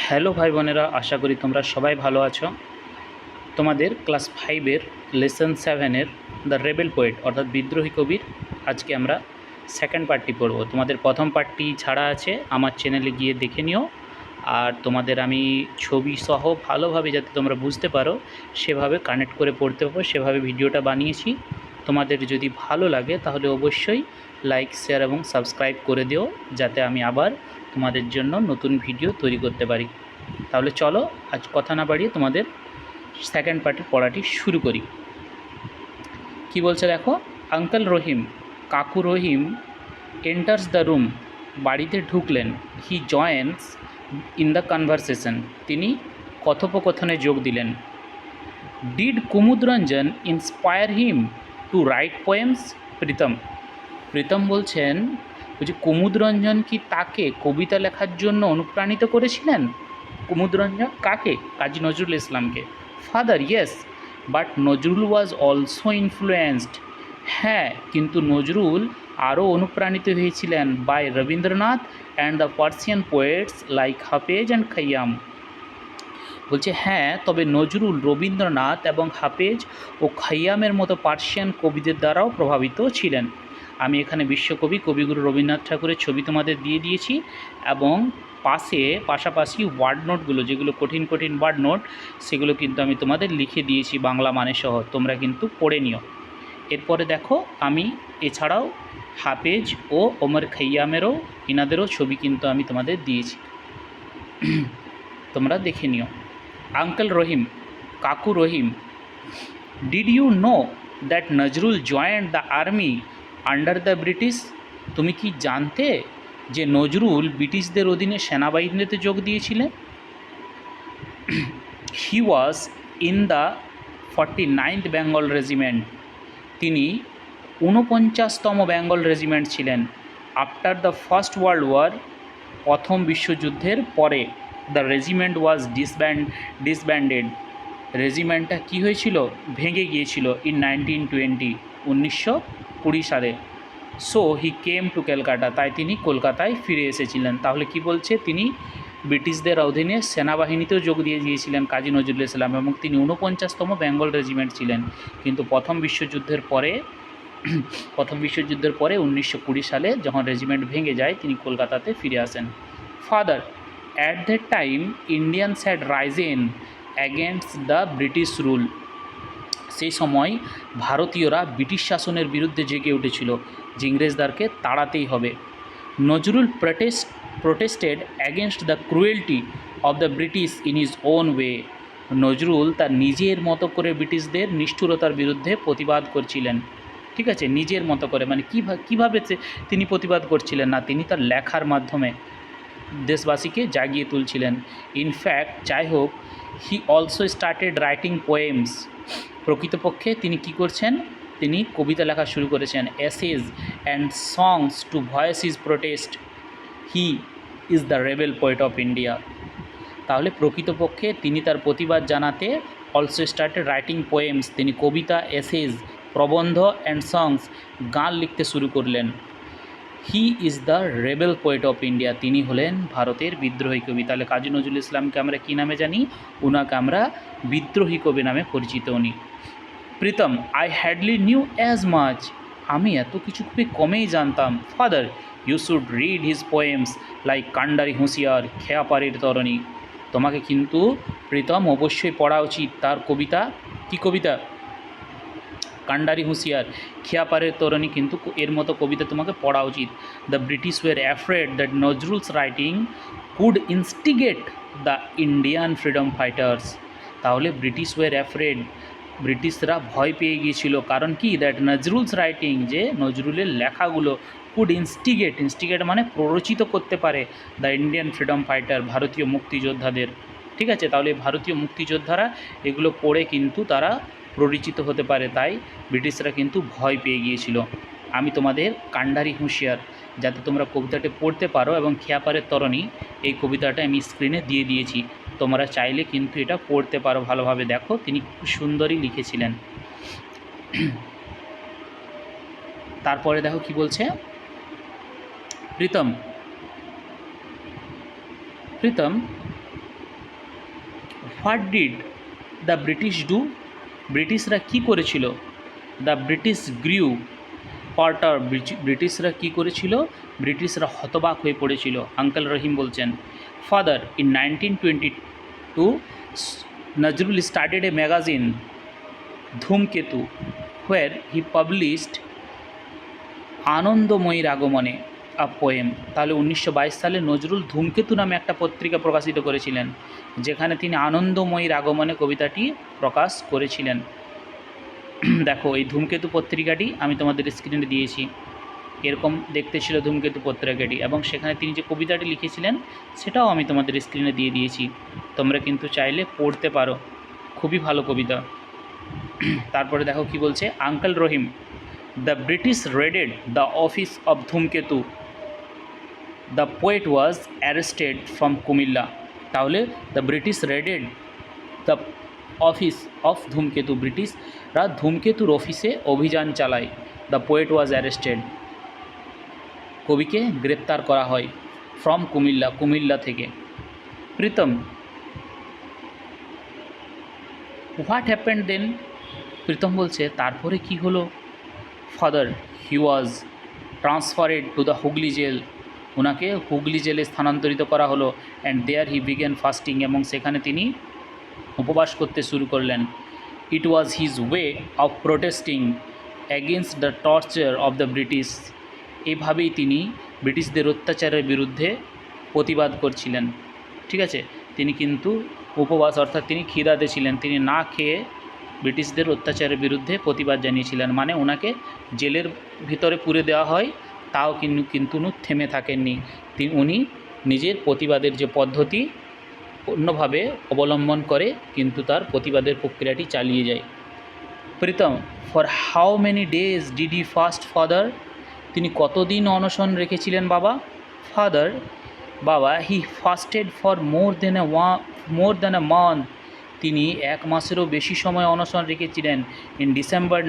Hello ভাই বোনেরা, আশা করি তোমরা সবাই ভালো আছো। তোমাদের ক্লাস 5-এর লেসন 7-এর দ্য রেবেল পোয়েট অর্থাৎ বিদ্রোহী কবির আজকে আমরা সেকেন্ড পার্টটি পড়ব। তোমাদের প্রথম পার্টটি ছাড়া আছে, আমার চ্যানেলে গিয়ে দেখে নিও। আর তোমাদের আমি ছবি সহ ভালোভাবে যাতে তোমরা বুঝতে পারো সেভাবে কানেক্ট করে পড়তে পারো, সেভাবে ভিডিওটা বানিয়েছি। তোমাদের যদি ভালো লাগে তাহলে অবশ্যই লাইক, শেয়ার এবং সাবস্ক্রাইব করে দিও, যাতে আমি আবার তোমাদের জন্য নতুন ভিডিও তৈরি করতে পারি। তাহলে চলো, আজ কথা না বাড়িয়ে তোমাদের সেকেন্ড পার্টের পড়াটি শুরু করি। কি বলছে দেখো, আঙ্কেল রহিম, কাকু রহিম এন্টার্স দ্য রুম, বাড়িতে ঢুকলেন। He joins in the conversation, তিনি কথোপকথনে যোগ দিলেন। Did Kumudranjan inspire him to write poems? Pritam Pritam বলছেন যে কুমুদরঞ্জন কি তাকে কবিতা লেখার জন্য অনুপ্রাণিত করেছিলেন? কুমুদরঞ্জন কাকে? কাজী নজরুল ইসলামকে। Father, yes, but Nazrul was also influenced. হ্যাঁ, কিন্তু নজরুল আরও অনুপ্রাণিত হয়েছিলেন by Rabindranath and the Persian poets like Hafez and Khayyam. বলছে হ্যাঁ, তবে নজরুল রবীন্দ্রনাথ এবং হাফেজ ও খাইয়ামের মতো পার্সিয়ান কবিদের দ্বারাও প্রভাবিত ছিলেন। আমি এখানে বিশ্বকবি কবিগুরু রবীন্দ্রনাথ ঠাকুরের ছবি তোমাদের দিয়ে দিয়েছি, এবং পাশাপাশি ওয়ার্ড নোটগুলো, যেগুলো কঠিন কঠিন ওয়ার্ড নোট, সেগুলো কিন্তু আমি তোমাদের লিখে দিয়েছি বাংলা মানে সহ, তোমরা কিন্তু পড়ে নিও। এরপরে দেখো, আমি এছাড়াও হাফেজ ও ওমর খাইয়ামেরও, ইনাদেরও ছবি কিন্তু আমি তোমাদের দিয়েছি, তোমরা দেখে নিও। আঙ্কেল রহিম, কাকু Rahim, did you know that Nazrul joined the army under the British? তুমি কি জানতে যে নজরুল ব্রিটিশদের অধীনে সেনাবাহিনীতে যোগ দিয়েছিলেন? He was in the 49th Bengal regiment, তিনি 49তম বেঙ্গল রেজিমেন্ট ছিলেন। After the first world war, প্রথম বিশ্বযুদ্ধের পরে, দ্য রেজিমেন্ট ওয়াজ ডিসব্যান্ডেড, রেজিমেন্টটা কী হয়েছিল? ভেঙে গিয়েছিল। ইন 1920 সালে। So he came to Calcutta, তাই তিনি কলকাতায় ফিরে এসেছিলেন। তাহলে কি বলছে, তিনি ব্রিটিশদের অধীনে সেনাবাহিনীতেও যোগ দিয়ে দিয়েছিলেন কাজী নজরুল ইসলাম, এবং তিনি 49তম বেঙ্গল রেজিমেন্ট ছিলেন। কিন্তু প্রথম বিশ্বযুদ্ধের পরে 1920 সালে যখন রেজিমেন্ট ভেঙে যায়, তিনি কলকাতাতে ফিরে আসেন। Father, at that time Indians had Ryzen against the British rule, সেই সময় ভারতীয়রা ব্রিটিশ শাসনের বিরুদ্ধে জেগে উঠেছিল, যে ইংরেজদেরকে তাড়াতেই হবে। Nazrul protested against the cruelty of the British in his own way, Nazrul তার নিজের মতো করে ব্রিটিশদের নিষ্ঠুরতার বিরুদ্ধে প্রতিবাদ করছিলেন। ঠিক আছে, নিজের মতো করে, মানে কীভাবে তিনি প্রতিবাদ করছিলেন না, তিনি তার লেখার মাধ্যমে দেশবাসীকে জাগিয়ে তুলছিলেন। ইনফ্যাক্ট, যাই হোক, he also started writing poems, প্রকৃতপক্ষে তিনি কি করছেন, তিনি কবিতা লেখা শুরু করেছেন। Essays and songs to voice his protest, he is the rebel poet of India. তাহলে প্রকৃতপক্ষে তিনি তার প্রতিবাদ জানাতে অলসো স্টার্টেড রাইটিং পোয়েমস, তিনি কবিতা, এসেজ, প্রবন্ধ অ্যান্ড সংস, গান লিখতে শুরু করলেন। হি is the rebel poet of India, তিনি হলেন ভারতের বিদ্রোহী কবি। তাহলে কাজী নজরুল ইসলামকে আমরা কী নামে জানি? ওনাকে আমরা বিদ্রোহী কবি নামে পরিচিত উনি। Pritam, I hardly knew as much, আমি এত কিছু খুবই কমেই জানতাম। Father, you should read his poems like Kandari Hushiyar, খেয়াপাড়ির তরণী, তোমাকে কিন্তু প্রীতম অবশ্যই পড়া উচিত তার কবিতা। কি কবিতা? কান্ডারি হুঁশিয়ার, খেয়াপাড়ের তরণী, কিন্তু এর মতো কবিতা তোমাকে পড়া উচিত। The British war afraid that Nazrul's writing could instigate the Indian freedom fighters, তাহলে ব্রিটিশ ওয়ার অ্যাফ্রেড, ব্রিটিশরা ভয় পেয়ে গিয়েছিল, কারণ কি? দ্যাট নজরুলস রাইটিং, যে নজরুলের লেখাগুলো, কুড ইনস্টিগেট মানে প্ররোচিত করতে পারে দ্য ইন্ডিয়ান ফ্রিডম ফাইটার, ভারতীয় মুক্তিযোদ্ধাদের। ঠিক আছে, তাহলে ভারতীয় মুক্তিযোদ্ধারা এগুলো পড়ে কিন্তু তারা প্ররোচিত হতে পারে, তাই ব্রিটিশরা কিন্তু ভয় পেয়ে গিয়েছিল। আমি তোমাদের কান্ডারি হুঁশিয়ার, যাতে তোমরা কবিতাটি পড়তে পারো, এবং খেয়াপাড়ের তরণী, এই কবিতাটা আমি স্ক্রিনে দিয়ে দিয়েছি, তোমরা চাইলে কিন্তু এটা পড়তে পারো ভালোভাবে। দেখো, তিনি খুব সুন্দরই লিখেছিলেন। তারপরে দেখো কি বলছে, Pritam, what did the British do, ব্রিটিশরা কী করেছিল? দ্য ব্রিটিশ গ্রিউ পার্টার, ব্রিটিশরা কী করেছিল? ব্রিটিশরা হতবাক হয়ে পড়েছিল। আঙ্কেল রহিম বলছেন, father in 1922 Nazrul started a magazine ধূমকেতু হোয়ার হি পাবলিশড আনন্দময়ীর আগমনে আ পোয়েম। তাহলে 1922 সালে নজরুল ধূমকেতু নামে একটা পত্রিকা প্রকাশিত করেছিলেন, যেখানে তিনি আনন্দময়ীর আগমনে কবিতাটি প্রকাশ করেছিলেন। দেখো এই ধূমকেতু পত্রিকাটি আমি তোমাদের স্ক্রিনে দিয়েছি, এরকম দেখতে ছিল ধূমকেতু পত্রিকাটি, এবং সেখানে তিনি যে কবিতাটি লিখেছিলেন সেটাও আমি তোমাদের স্ক্রিনে দিয়ে দিয়েছি, তোমরা কিন্তু চাইলে পড়তে পারো, খুবই ভালো কবিতা। তারপরে দেখো কি বলছে, uncle Rahim, the British raided the office of Dhumketu, the poet was arrested from Comilla. তাহলে the British raided the office of Dhumketu, ব্রিটিশরা ধূমকেতুর অফিসে অভিযান চালায়। দ্য পোয়েট ওয়াজ অ্যারেস্টেড, কবিকে গ্রেপ্তার করা হয়। ফ্রম কুমিল্লা, কুমিল্লা থেকে। Pritam, what happened then? Pritam বলছে তারপরে কি হলো? Father, he was transferred to the Hooghly jail, ওনাকে হুগলি জেলে স্থানান্তরিত করা হলো। And there he began fasting, এবং সেখানে তিনি উপবাস করতে শুরু করলেন। It was his way of protesting against the torture of the British, এভাবেই তিনি ব্রিটিশদের অত্যাচারের বিরুদ্ধে প্রতিবাদ করছিলেন। ঠিক আছে, তিনি কিন্তু উপবাস অর্থাৎ তিনি খিদাতে ছিলেন, তিনি না খেয়ে ব্রিটিশদের অত্যাচারের বিরুদ্ধে প্রতিবাদ জানিয়েছিলেন। মানে ওনাকে জেলের ভিতরে পুরে দেওয়া হয়, তাও কিন্তু উনি থেমে থাকেননি, উনি নিজের প্রতিবাদের যে পদ্ধতি অন্যভাবে অবলম্বন করে কিন্তু তার প্রতিবাদের প্রক্রিয়াটি চালিয়ে যায়। Pritam, for how many days did he fast father? তিনি কতদিন অনশন রেখেছিলেন বাবা? ফাদার, বাবা, he fasted for more than a month, তিনি 1 মাসেরও বেশি সময় অনশন রেখেছিলেন। In December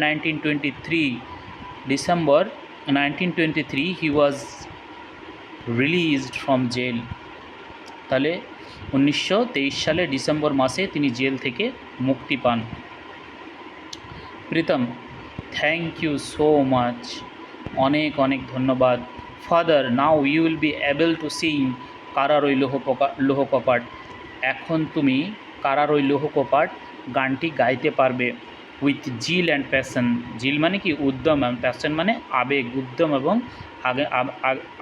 1923 he was released from jail. তাহলে 1923 সালে ডিসেম্বর মাসে তিনি জেল থেকে মুক্তি পান। Pritam, thank you so much, অনেক অনেক ধন্যবাদ। Father, now you will be able to sing কারারই লৌহ কপাট, এখন তুমি কারারই লৌহ কপাট গানটি গাইতে পারবে। উইথ জিল অ্যান্ড প্যাশন, জিল মানে কি উদ্যম, এবং প্যাশন মানে আবেগ, উদ্যম এবং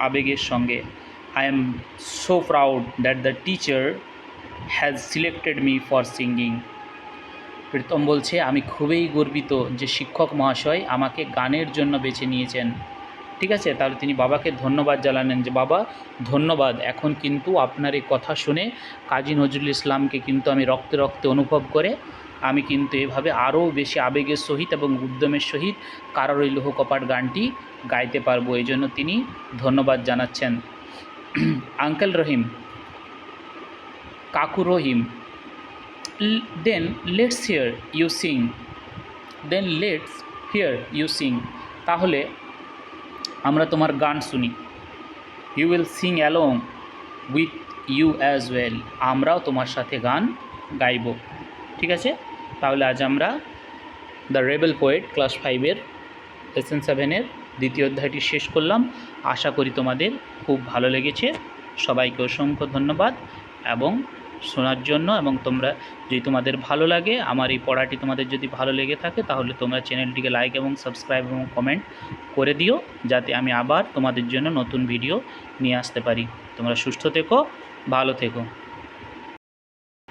আবেগের সঙ্গে। I am so proud that the teacher has selected me for singing. Pritam বলছে আমি খুবই গর্বিত যে শিক্ষক মহাশয় আমাকে গানের জন্য বেছে নিয়েছেন। ঠিক আছে, তাহলে তিনি বাবাকে ধন্যবাদ জানালেন যে বাবা ধন্যবাদ, এখন কিন্তু আপনার এই কথা শুনে কাজী নজরুল ইসলামকে কিন্তু আমি রক্তে রক্তে অনুভব করে আমি কিন্তু এভাবে আরও বেশি আবেগের সহিত এবং উদ্যমের সহিত কারারই লৌহ কপাট গানটি গাইতে পারবো, এই জন্য তিনি ধন্যবাদ জানাচ্ছেন। আঙ্কেল রহিম, কাকু Rahim, then let's hear you sing, তাহলে আমরা তোমার গান শুনি। You will sing along with you as well, আমরাও তোমার সাথে গান গাইব। ঠিক আছে, তাহলে আজ আমরা দ্য রেবেল পোয়েট ক্লাস 5-এর লেসন 7-এর দ্বিতীয় অধ্যায়টি শেষ করলাম। আশা করি তোমাদের খুব ভালো লেগেছে। সবাইকে অসংখ্য ধন্যবাদ এবং শোনার জন্য, এবং তোমরা যদি তোমাদের ভালো লাগে, আমার এই পড়াটি তোমাদের যদি ভালো লেগে থাকে, তাহলে তোমরা চ্যানেলটিকে লাইক এবং সাবস্ক্রাইব এবং কমেন্ট করে দিও, যাতে আমি আবার তোমাদের জন্য নতুন ভিডিও নিয়ে আসতে পারি। তোমরা সুস্থ থেকো, ভালো থেকো।